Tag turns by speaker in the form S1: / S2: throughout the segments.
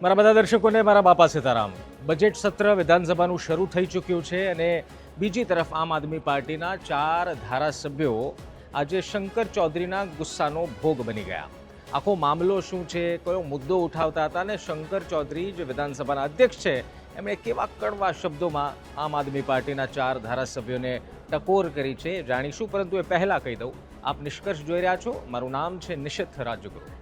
S1: મારા બધા દર્શકોને મારા બાપા સીતારામ। બજેટ સત્ર વિધાનસભાનું શરૂ થઈ ચૂક્યું છે અને બીજી તરફ આમ આદમી પાર્ટીના 4 ધારાસભ્યો આજે શંકર ચૌધરીના ગુસ્સાનો ભોગ બની ગયા। આખો મામલો શું છે, કયો મુદ્દો ઉઠાવતા હતા અને શંકર ચૌધરી જે વિધાનસભાના અધ્યક્ષ છે એમણે કેવા કડવા શબ્દોમાં આમ આદમી પાર્ટીના 4 ધારાસભ્યોને ટકોર કરી છે જાણીશું। પરંતુ એ પહેલાં કહી દઉં, આપ નિષ્કર્ષ જોઈ રહ્યા છો। મારું નામ છે નિશિત રાજગુરુ।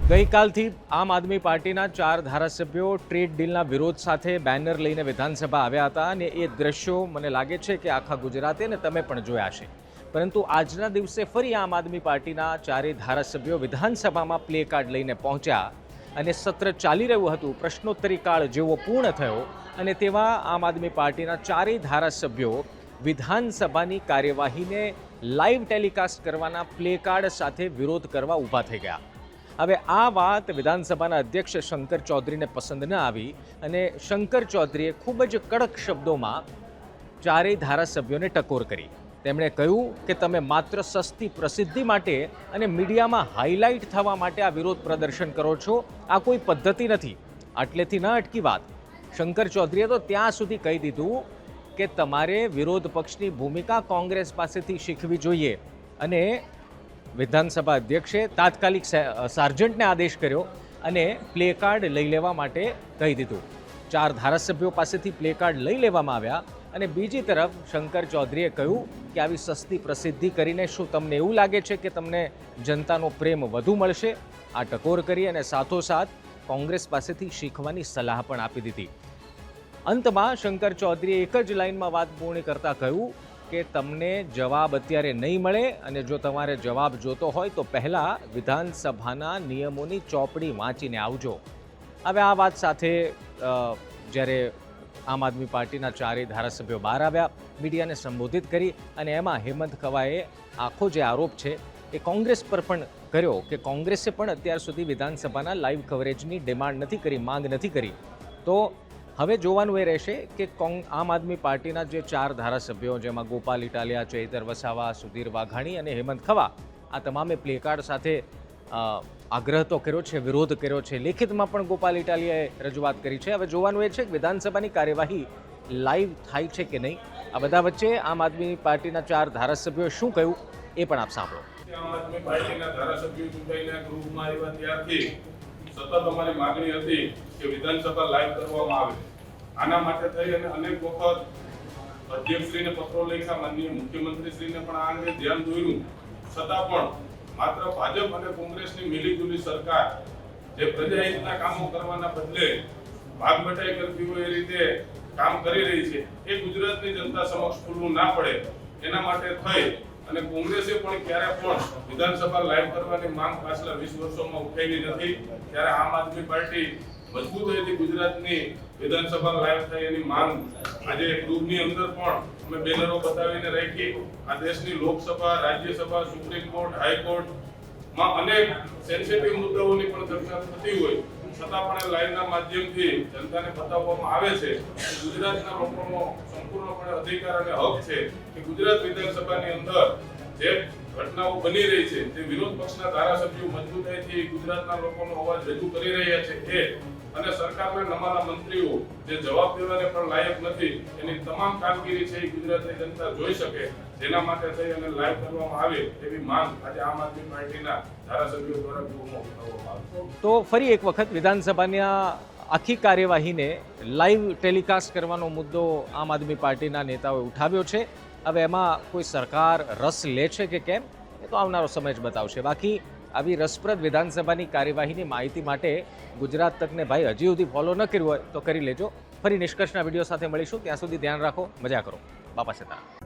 S1: ગઈકાલથી આમ આદમી પાર્ટીના 4 ધારાસભ્યો ટ્રેડ ડીલના વિરોધ સાથે બેનર લઈને વિધાનસભા આવ્યા હતા અને એ દ્રશ્યો મને લાગે છે કે આખા ગુજરાતે અને તમે પણ જોયા છે। પરંતુ આજના દિવસે ફરી આમ આદમી પાર્ટીના 4 ધારાસભ્યો વિધાનસભામાં પ્લે કાર્ડ લઈને પહોંચ્યા અને સત્ર ચાલી રહ્યું હતું, પ્રશ્નોત્તરી કાળ જેવો પૂર્ણ થયો અને તેવા આમ આદમી પાર્ટીના 4 ધારાસભ્યો વિધાનસભાની કાર્યવાહીને લાઈવ ટેલિકાસ્ટ કરવાના પ્લે કાર્ડ સાથે વિરોધ કરવા ઊભા થઈ ગયા। હવે આ વાત વિધાનસભાના અધ્યક્ષ શંકર ચૌધરીને પસંદ ન આવી અને શંકર ચૌધરીએ ખૂબ જ કડક શબ્દોમાં 4 ધારાસભ્યોને ટકોર કરી। તેમણે કહ્યું કે તમે માત્ર સસ્તી પ્રસિદ્ધિ માટે અને મીડિયામાં હાઇલાઇટ થવા માટે આ વિરોધ પ્રદર્શન કરો છો, આ કોઈ પદ્ધતિ નથી। આટલેથી ન અટકી વાત, શંકર ચૌધરીએ તો ત્યાં સુધી કહી દીધું કે તમારે વિરોધ પક્ષની ભૂમિકા કોંગ્રેસ પાસેથી શીખવી જોઈએ અને વિધાનસભા અધ્યક્ષે તાત્કાલિક સાર્જન્ટને આદેશ કર્યો અને પ્લે કાર્ડ લઈ લેવા માટે કહી દીધું। 4 ધારાસભ્યો પાસેથી પ્લે કાર્ડ લઈ લેવામાં આવ્યા અને બીજી તરફ શંકર ચૌધરીએ કહ્યું કે આવી સસ્તી પ્રસિદ્ધિ કરીને શું તમને એવું લાગે છે કે તમને જનતાનો પ્રેમ વધુ મળશે? આ ટકોર કરી અને સાથોસાથ કોંગ્રેસ પાસેથી શીખવાની સલાહ પણ આપી દીધી। અંતમાં શંકર ચૌધરીએ એક જ લાઇનમાં વાત પૂર્ણ કરતા કહ્યું કે તમને જવાબ અત્યારે નહીં મળે અને જો તમારે જવાબ જોતો હોય તો પહેલાં વિધાનસભાના નિયમોની ચોપડી વાંચીને આવજો। હવે આ વાત સાથે જ્યારે આમ આદમી પાર્ટીના 4 ધારાસભ્યો બહાર આવ્યા, મીડિયાને સંબોધિત કરી અને એમાં હેમંત ખવાએ આખો જે આરોપ છે એ કોંગ્રેસ પર પણ કર્યો કે કોંગ્રેસે પણ અત્યાર સુધી વિધાનસભાના લાઈવ કવરેજની ડિમાન્ડ નથી કરી, માંગ નથી કરી। તો હવે જોવાનું એ રહેશે કે આમ આદમી પાર્ટીના જે 4 ધારાસભ્યો, જેમાં ગોપાલ ઇટાલિયા, ચૈતર વસાવા, સુધીર વાઘાણી અને હેમંત ખવા, આ તમામે પ્લેકાર્ડ સાથે આગ્રહ તો કર્યો છે, વિરોધ કર્યો છે, લેખિતમાં પણ ગોપાલ ઇટાલિયાએ રજૂઆત કરી છે। હવે જોવાનું એ છે કે વિધાનસભાની કાર્યવાહી લાઈવ થાય છે કે નહીં। આ બધા વચ્ચે આમ આદમી પાર્ટીના 4 ધારાસભ્યોએ શું કહ્યું એ પણ આપ સાંભળો।
S2: આમ આદમી પાર્ટીના ધારાસભ્યો ચૂંટાઈને ગૃહમાં આવ્યા ત્યારથી સતત અમારી માંગણી હતી કે વિધાનસભા લાઈવ કરવામાં આવે। આના માટે થઈ અને અનેક વખત અધ્યક્ષશ્રીને પત્રો લખ્યા, માનનીય મુખ્યમંત્રીશ્રીને પણ આ અંગે ધ્યાન દોર્યું, છતાં પણ માત્ર ભાજપ અને કોંગ્રેસની મિલીજુલી સરકાર જે પ્રજાહિતના કામો કરવાના બદલે ભાગબટાઈ કરતી હોય એ રીતે કામ કરી રહી છે, એ ગુજરાતની જનતા સમક્ષ ખુલ્લું ના પડે એના માટે થઈ અને કોંગ્રેસે પણ ક્યારે પણ વિધાનસભા લાઈવ કરવાની માંગ પાછલા 20 વર્ષોમાં ઉઠાવી નથી। ત્યારે આમ આદમી પાર્ટી મજબૂતાઈથી ગુજરાતની વિધાનસભા લાઈવ થાય એની માંગ આજે ગૃહની અંદર પણ અમે બેનરો બતાવીને રાખી। આ દેશની લોકસભા, રાજ્યસભા, સુપ્રીમ કોર્ટ, હાઈકોર્ટમાં અનેક સેન્સિટિવ મુદ્દાઓની પણ ચર્ચા થતી હોય છતાં પણ લાઈવના માધ્યમથી જનતાને બતાવવામાં આવે છે કે ગુજરાતના લોકોનો સંપૂર્ણપણે અધિકાર અને હક છે કે ગુજરાત વિધાનસભાની અંદર જે ઘટનાઓ બની રહી છે, જે વિરોધ પક્ષના ધારાસભ્યો મજબૂતાઈથી ગુજરાતના લોકોનો અવાજ રજૂ કરી રહ્યા છે એ અને સરકારના નમાલા મંત્રીઓ જે જવાબ દેવાને પણ લાયક નથી, એની તમામ કામગીરી છે એ ગુજરાતની જનતા જોઈ શકે, જેના માટે થઈ અને લાઈવ કરવામાં આવે એવી માંગ આજે આમ આદમી પાર્ટીના ધારાસભ્યો દ્વારા ગૃહમાં ઉઠાવવામાં આવી।
S1: તો ફરી એક વખત વિધાનસભાની આખી કાર્યવાહીને લાઈવ ટેલિકાસ્ટ કરવાનો મુદ્દો આમ આદમી પાર્ટીના નેતાઓએ ઉઠાવ્યો છે। હવે એમાં કોઈ સરકાર રસ લે છે કે કેમ, એ તો આવનારો સમય જ બતાવશે। બાકી આવી રસપ્રદ વિધાનસભાની કાર્યવાહીની માહિતી માટે ગુજરાત તકને ભાઈ હજી સુધી ફોલો ન કર્યું હોય તો કરી લેજો। ફરી નિષ્કર્ષના વિડીયો સાથે મળીશું, ત્યાં સુધી ધ્યાન રાખો, મજા કરો। બાપા સીતારામ।